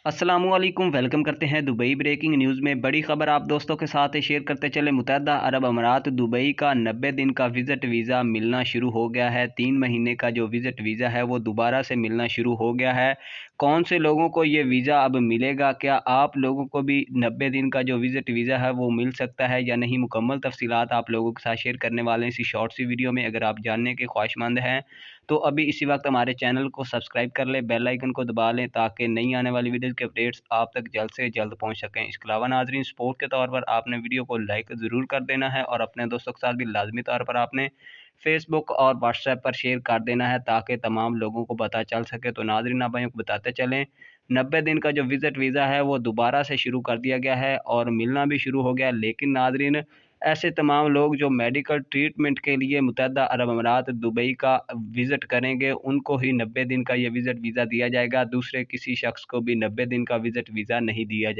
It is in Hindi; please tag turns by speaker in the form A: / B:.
A: अस्सलामुअलैकुम वेलकम करते हैं दुबई ब्रेकिंग न्यूज़ में बड़ी खबर आप दोस्तों के साथ शेयर करते चले। मुत्तहदा अरब अमारात दुबई का 90 दिन का विज़िट वीज़ा मिलना शुरू हो गया है। 3 महीने का जो विज़िट वीज़ा है वो दोबारा से मिलना शुरू हो गया है। कौन से लोगों को ये वीज़ा अब मिलेगा, क्या आप लोगों को भी 90 दिन का जो विज़िट वीज़ा है वो मिल सकता है या नहीं, मुकम्मल तफसीलात आप लोगों के साथ शेयर करने वाले हैं इसी शॉर्ट सी वीडियो में। अगर आप जानने के ख्वाहिशमंद हैं तो अभी इसी वक्त हमारे चैनल को सब्सक्राइब कर लें, बेल आइकन को दबा लें ताकि नई आने वाली वीडियो के अपडेट्स आप तक जल्द से जल्द पहुंच सकें। इसके अलावा नाजरीन, सपोर्ट के तौर पर आपने वीडियो को लाइक ज़रूर कर देना है और अपने दोस्तों के साथ भी लाजमी तौर पर आपने फेसबुक और व्हाट्सएप पर शेयर कर देना है ताकि तमाम लोगों को पता चल सके। तो नाजरीन, आप को बताते चलें, 90 दिन का जो विज़िट वीज़ा है वो दोबारा से शुरू कर दिया गया है और मिलना भी शुरू हो गया। लेकिन नाजरीन, ऐसे तमाम लोग जो मेडिकल ट्रीटमेंट के लिए मुत्तहदा अरब अमारात दुबई का विज़िट करेंगे, उनको ही 90 दिन का ये विज़िट वीज़ा दिया जाएगा। दूसरे किसी शख्स को भी 90 दिन का विज़िट वीज़ा नहीं दिया जाएगा।